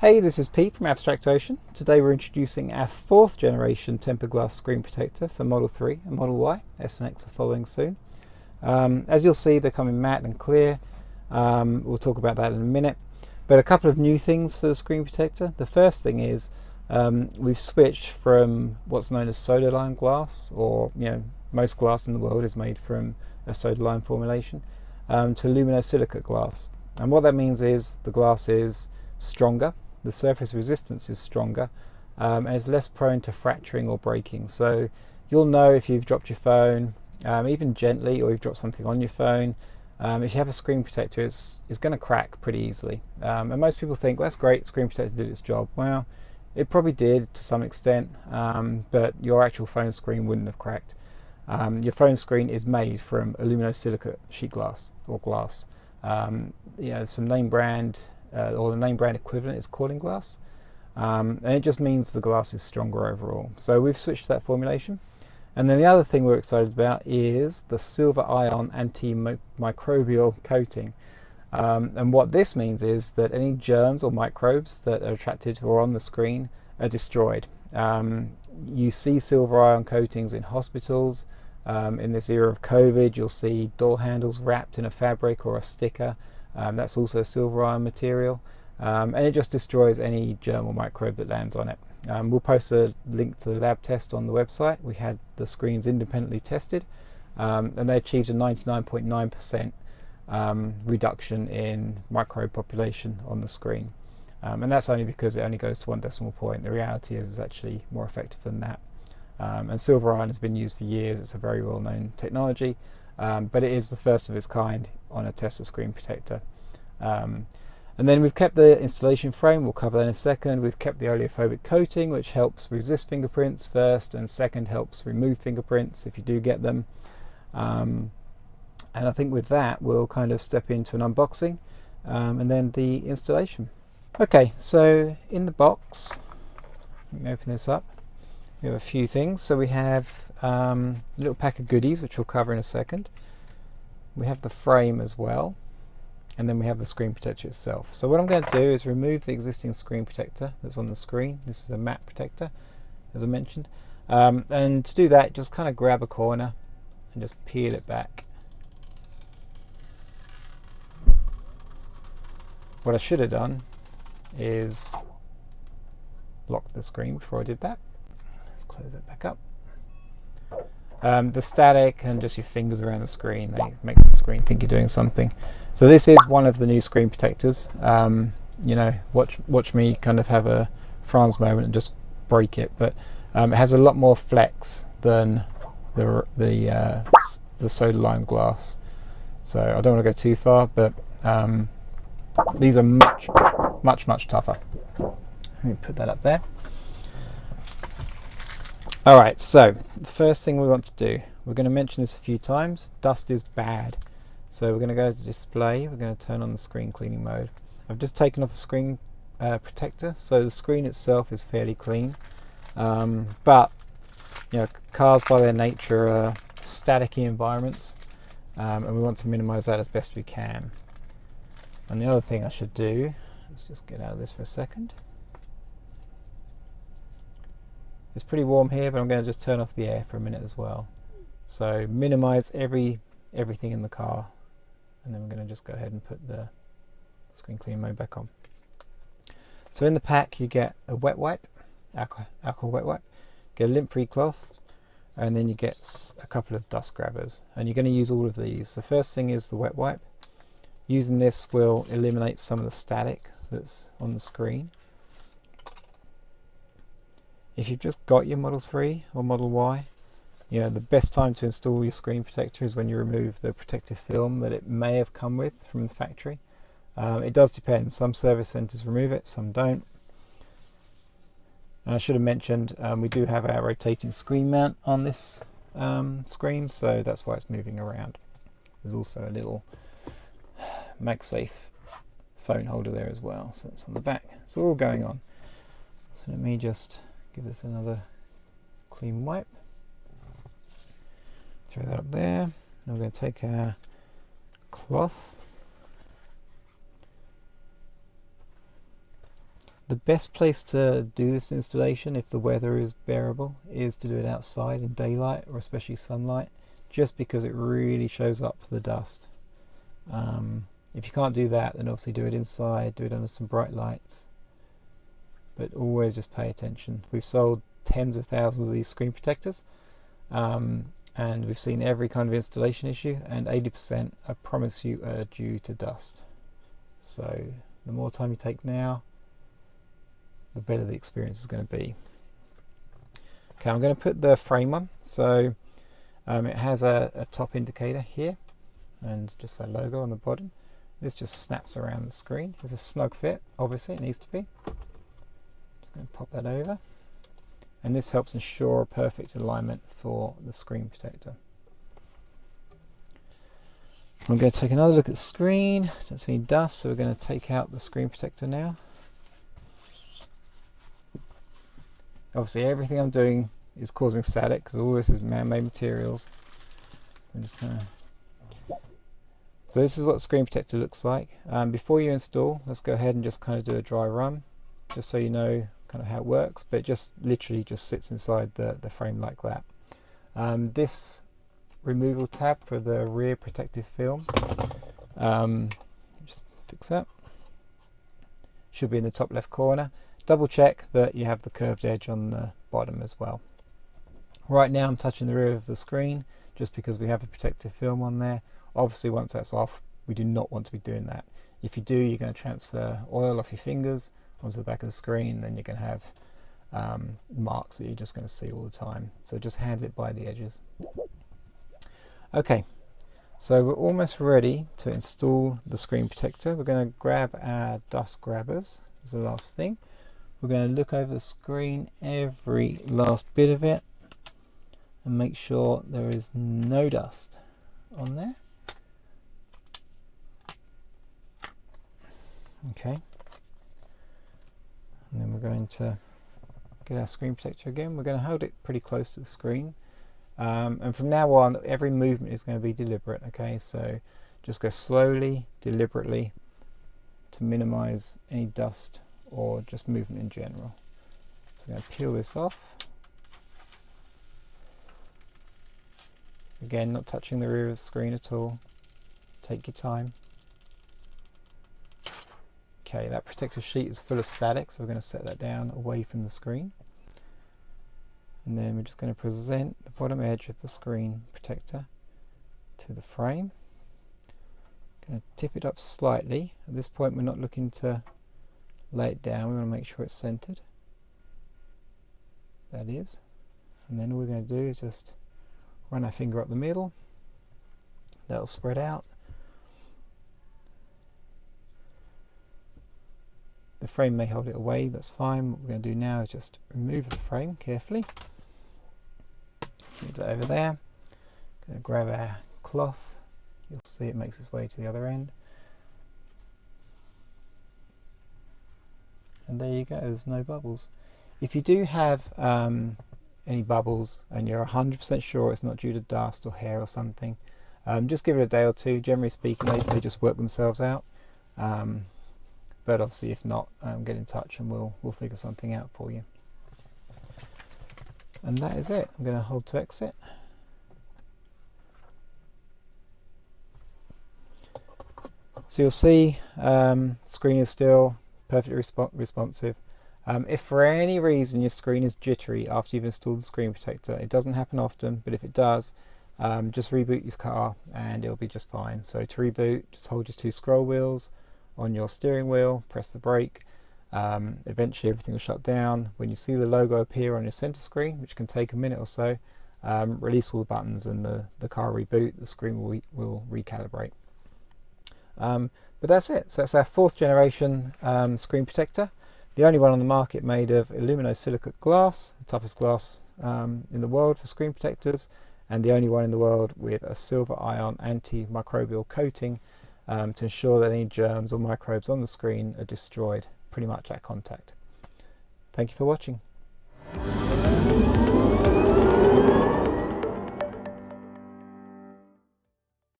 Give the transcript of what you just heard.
Hey, this is Pete from Abstract Ocean. Today we're introducing our 4th generation tempered glass screen protector for Model 3 and Model Y. S and X are following soon. As you'll see, they're coming matte and clear. We'll talk about that in a minute. But a couple of new things for the screen protector. The first thing is we've switched from what's known as soda lime glass, or most glass in the world is made from a soda lime formulation, to aluminosilicate glass. And what that means is the glass is stronger, the surface resistance is stronger, and it's less prone to fracturing or breaking. So you'll know if you've dropped your phone, even gently, or you've dropped something on your phone. If you have a screen protector, it's going to crack pretty easily. And most people think, well, that's great, screen protector did its job. Well, it probably did to some extent, but your actual phone screen wouldn't have cracked. Your phone screen is made from aluminosilicate sheet glass or glass. Some name brand or the name brand equivalent is Corning glass, and it just means the glass is stronger overall. So we've switched to that formulation. And then the other thing we're excited about is the silver ion antimicrobial coating. And what this means is that any germs or microbes that are attracted or on the screen are destroyed. You see silver ion coatings in hospitals. In this era of COVID, you'll see door handles wrapped in a fabric or a sticker. That's also silver ion material, and it just destroys any germ or microbe that lands on it. We'll post a link to the lab test on the website. We had the screens independently tested, and they achieved a 99.9% reduction in microbe population on the screen. And that's only because it only goes to 1 decimal point. The reality is it's actually more effective than that. And silver ion has been used for years. It's a very well-known technology, but it is the first of its kind on a Tesla screen protector. And then we've kept the installation frame, we'll cover that in a second. We've kept the oleophobic coating, which helps resist fingerprints first, and second helps remove fingerprints if you do get them. And I think with that we'll kind of step into an unboxing and then the installation. Okay, so in the box, let me open this up. We have a few things. So we have a little pack of goodies, which we'll cover in a second. We have the frame as well, and then we have the screen protector itself. So what I'm going to do is remove the existing screen protector that's on the screen. This is a matte protector, as I mentioned. And to do that, just kind of grab a corner and just peel it back. What I should have done is lock the screen before I did that. Let's close that back up. The static and just your fingers around the screen, they make the screen think you're doing something. So this is one of the new screen protectors. Watch me kind of have a Franz moment and just break it, but it has a lot more flex than the soda lime glass. So I don't want to go too far, but these are much tougher. Let me put that up there. Alright, so the first thing we want to do, we're going to mention this a few times, dust is bad. So we're going to go to display, we're going to turn on the screen cleaning mode. I've just taken off a screen protector, so the screen itself is fairly clean. But cars by their nature are staticky environments, and we want to minimize that as best we can. And the other thing I should do, let's just get out of this for a second. It's pretty warm here, but I'm going to just turn off the air for a minute as well. So minimize everything in the car, and then we're going to just go ahead and put the screen clean mode back on. So in the pack you get a wet wipe, alcohol wet wipe, get a lint-free cloth, and then you get a couple of dust grabbers, and you're going to use all of these. The first thing is the wet wipe. Using this will eliminate some of the static that's on the screen. If you've just got your Model 3 or Model Y, the best time to install your screen protector is when you remove the protective film that it may have come with from the factory. It does depend. Some service centers remove it, some don't. And I should have mentioned we do have our rotating screen mount on this screen, so that's why it's moving around. There's also a little MagSafe phone holder there as well, so that's on the back. It's all going on. So let me just give this another clean wipe. Throw that up there. Now we're going to take our cloth The best place to do this installation, if the weather is bearable, is to do it outside in daylight, or especially sunlight, just because it really shows up the dust. If you can't do that, then obviously do it inside, do it under some bright lights, but always just pay attention. We've sold tens of thousands of these screen protectors, and we've seen every kind of installation issue, and 80%, I promise you, are due to dust. So the more time you take now, the better the experience is going to be. Okay, I'm going to put the frame on. So it has a top indicator here and just a logo on the bottom. This just snaps around the screen. It's a snug fit, obviously it needs to be. Just going to pop that over, and this helps ensure a perfect alignment for the screen protector. I'm going to take another look at the screen. Don't see any dust, so we're going to take out the screen protector now. Obviously everything I'm doing is causing static because all this is man-made materials. I'm just going to... So this is what the screen protector looks like. Before you install, let's go ahead and just kind of do a dry run, just so you know kind of how it works, but it just literally just sits inside the frame like that. This removal tab for the rear protective film, just fix that, should be in the top left corner. Double check that you have the curved edge on the bottom as well. Right now I'm touching the rear of the screen just because we have a protective film on there. Obviously once that's off, we do not want to be doing that. If you do, you're going to transfer oil off your fingers onto the back of the screen, then you're going to have marks that you're just going to see all the time. So just handle it by the edges. Okay, so we're almost ready to install the screen protector. We're going to grab our dust grabbers as the last thing. We're going to look over the screen, every last bit of it, and make sure there is no dust on there. Okay, and then we're going to get our screen protector again. We're going to hold it pretty close to the screen, and from now on every movement is going to be deliberate. Okay, so just go slowly, deliberately, to minimize any dust or just movement in general. So I'm going to peel this off. Again, not touching the rear of the screen at all. Take your time. Okay, that protective sheet is full of static, so we're going to set that down away from the screen. And then we're just going to present the bottom edge of the screen protector to the frame. Going to tip it up slightly. At this point we're not looking to lay it down, we want to make sure it's centered. That is. And then all we're going to do is just run our finger up the middle. That'll spread out. The frame may hold it away, that's fine. What we're going to do now is just remove the frame carefully. Leave that over there. Going to grab our cloth. You'll see it makes its way to the other end. And there you go, there's no bubbles. If you do have any bubbles and you're 100% sure it's not due to dust or hair or something, just give it a day or two. Generally speaking, they just work themselves out. But obviously if not, get in touch and we'll figure something out for you. And that is it. I'm going to hold to exit. So you'll see screen is still perfectly responsive. If for any reason your screen is jittery after you've installed the screen protector, it doesn't happen often, but if it does, just reboot your car and it'll be just fine. So to reboot, just hold your two scroll wheels on your steering wheel, press the brake, eventually everything will shut down. When you see the logo appear on your center screen, which can take a minute or so, release all the buttons and the car reboot, the screen will recalibrate. But that's it. So it's our 4th generation screen protector, the only one on the market made of aluminosilicate glass, the toughest glass in the world for screen protectors, and the only one in the world with a silver ion antimicrobial coating to ensure that any germs or microbes on the screen are destroyed pretty much at contact. Thank you for watching.